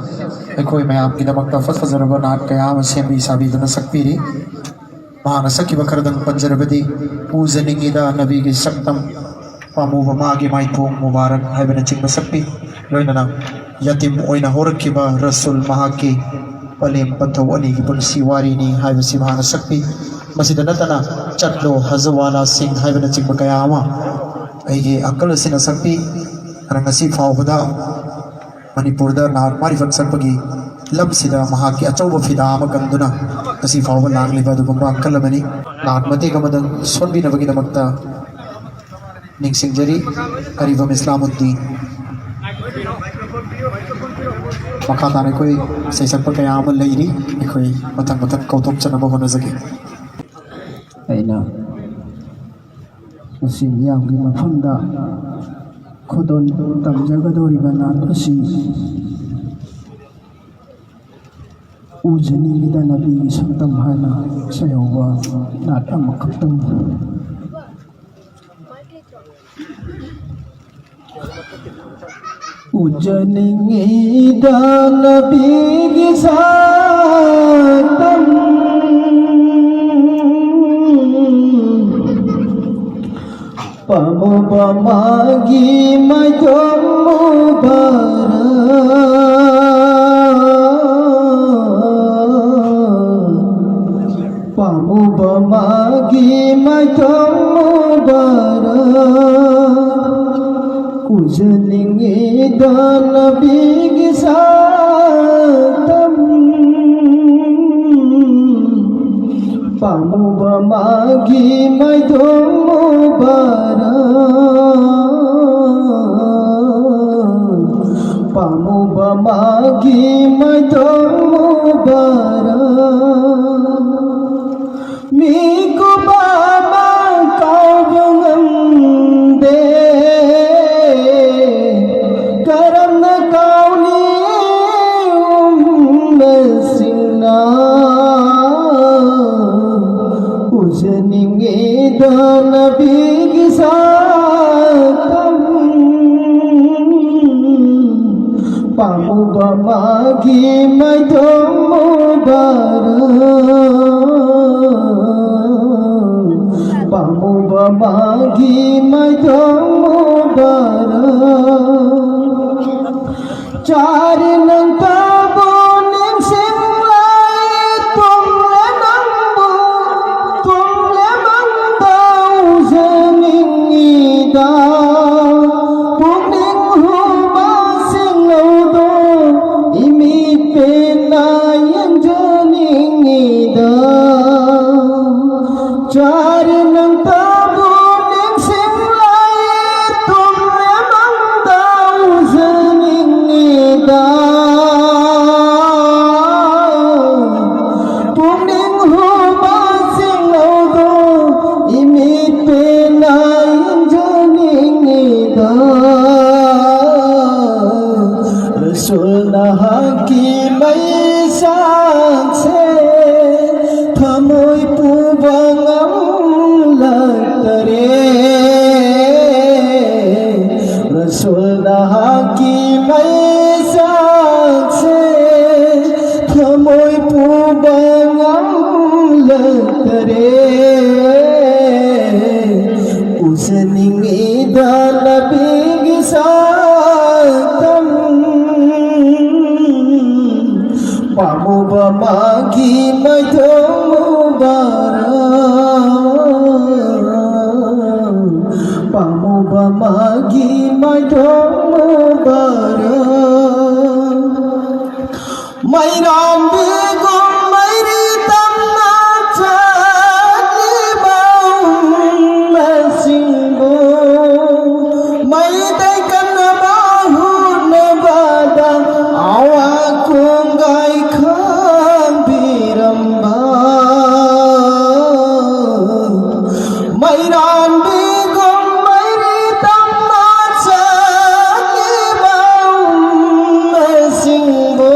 ꯑꯩꯈꯣꯏ ꯃꯌꯥꯝꯒꯤꯗꯃꯛꯇ ꯐꯖꯔꯕ ꯅꯥꯠ ꯀꯌꯥ ꯑꯃ ꯁꯦꯝꯕꯤ ꯁꯥꯕꯤꯗꯨꯅ ꯁꯛꯄꯤꯔꯤ ꯃꯍꯥꯛꯅ ꯁꯛꯈꯤꯕ ꯈꯔꯗꯪ ꯄꯟꯖꯔꯕꯗꯤ ꯎꯖꯅꯤꯡꯉꯤꯗ ꯅꯕꯤꯒꯤ ꯁꯛꯇꯝ ꯄꯥꯝꯃꯨꯕ ꯃꯥꯒꯤ ꯃꯥꯏꯊꯣꯡ ꯃꯨꯕꯥꯔꯛ ꯍꯥꯏꯕꯅꯆꯤꯡꯕ ꯁꯛꯄꯤ ꯂꯣꯏꯅꯅ ꯌꯇꯤꯝ ꯑꯣꯏꯅ ꯍꯧꯔꯛꯈꯤꯕ ꯔꯁꯨꯜ ꯃꯍꯥꯛꯀꯤ ꯄꯂꯦꯝ ꯄꯟꯊꯧ ꯑꯅꯤꯒꯤ ꯄꯨꯟꯁꯤ ꯋꯥꯔꯤꯅꯤ ꯍꯥꯏꯕꯁꯤ ꯃꯍꯥꯛꯅ ꯁꯛꯄꯤ ꯃꯁꯤꯗ ꯅꯠꯇꯅ ꯆꯠꯂꯣ ꯍꯖꯋꯥꯂꯥꯁꯤꯡ ꯍꯥꯏꯕꯅꯆꯤꯡꯕ ꯀꯌꯥ ꯑꯃ ꯑꯩꯒꯤ ꯑꯪꯀꯜ ꯑꯁꯤꯅ ꯁꯛꯄꯤ ꯑꯗ ꯉꯁꯤ ꯐꯥꯎꯕꯗ ꯃꯅꯤꯄꯨꯔꯗ ꯅꯥꯠ ꯃꯥꯔꯤꯐꯠ ꯁꯛꯄꯒꯤ ꯂꯝꯁꯤꯗ ꯃꯍꯥꯛꯀꯤ ꯑꯆꯧꯕ ꯐꯤꯗꯥ ꯑꯃ ꯀꯟꯗꯨꯅ ꯉꯁꯤ ꯐꯥꯎꯕ ꯂꯥꯛꯂꯤꯕ ꯑꯗꯨꯒꯨꯝꯕ ꯑꯪꯀꯜ ꯑꯃꯅꯤ ꯅꯥꯠ ꯃꯇꯦꯛ ꯑꯃꯗꯪ ꯁꯣꯟꯕꯤꯅꯕꯒꯤꯗꯃꯛꯇ ꯅꯤꯡꯁꯤꯡꯖꯔꯤ ꯑꯔꯤꯕꯝ ꯏꯁꯂꯥꯃꯨद्दीन मखा ताना कोई सैसक पर कया अमल लेरी कोई मथक मथक कौतुक चनबो होना जगे ऐना सिंगियांगी मफंदा खुदोन तमजगदोरिबा नात असि उजनीगिदा नबीगी सक्तम हाना सयौवा नात अमखक्तम उजनीगिदा नबीगी सक्तम pamuba magi mayom mubarak pamuba magi mayom mubarak ujaningi nabi gisatam pamuba magi mayom pamuba magi mayom mubarak miku baba kau bengamde karena kau ni ummesina ujaningi nabi gisatam pamuba magi mayom mubarak pamuba magi mayom mubarak cari nang tabon ing simlay tumle nangbu tumle mangdaw zaningida puning hubasing laudo imipinayang zaningida cari nang tabon ing simlay tumle mangdaw zaningida puning hubasing laudo imipinayang zaningida Rasul na hakimay sakse thamoy pubang amlatare Rasul na hakimay sakse thamoy pubang amlatare usaning idalabig isatam pamuba magi mayom mubarak pamuba magi mayom mubarak mayram bigum mayri tamna chalibau masingbo maydai kana bahu nabada awakungai khambiramba mayran bigum mayri tamna chalibau masingbo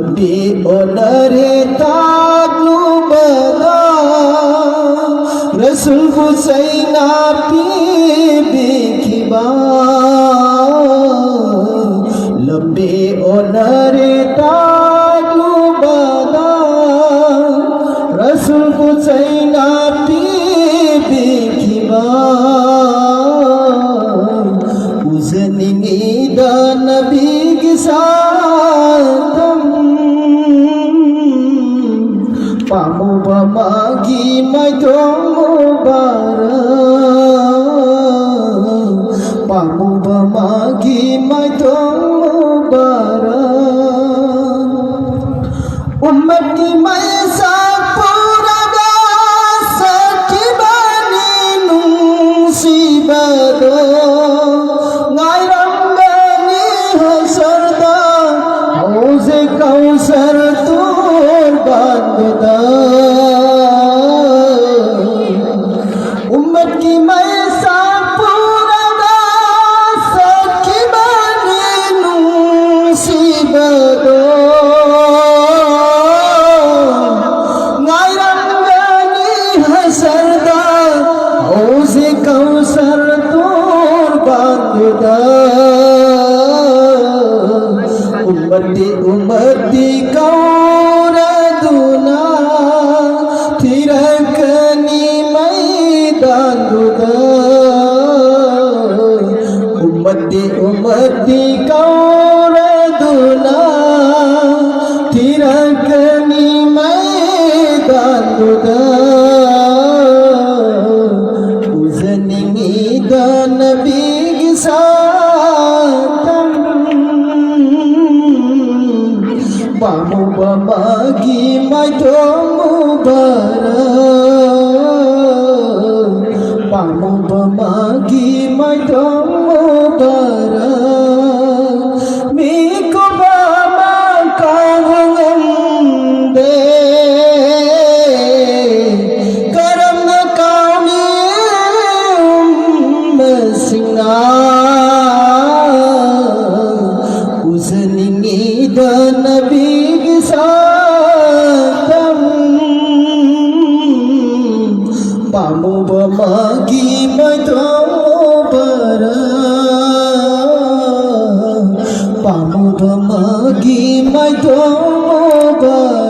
Lebih onare taglubada Rasul Husaina bibikiba Lebih onare taglubada Rasul Husaina bibikiba Uzningida Nabi gisatam Pamu bamagi mai tomubara Pamu bamagi mai tomubara Umat ki mai sapuraga sakibani nung sibado ngai ramgani hasarda hauze kausar tur bandda उम्मत की मैं सापुरागा सखी बनी मुसीबतो गायरंगनी हसरदा हौज़े कौसर तोर बांधदा उम्मती कौरदुना थिरकनी उम्मती कौरदुना थिरकनी मैदान दुदा उजनिंगी दा नबी गिसातम बामु बमागी माइतो मुबारा Pamu bamagi mai tomubara Miko bama kahangande Karam na kauni singa Uzaningi da nabi gisatam Pamu bamagi mai tomubara Pamu bamagi mai tomubara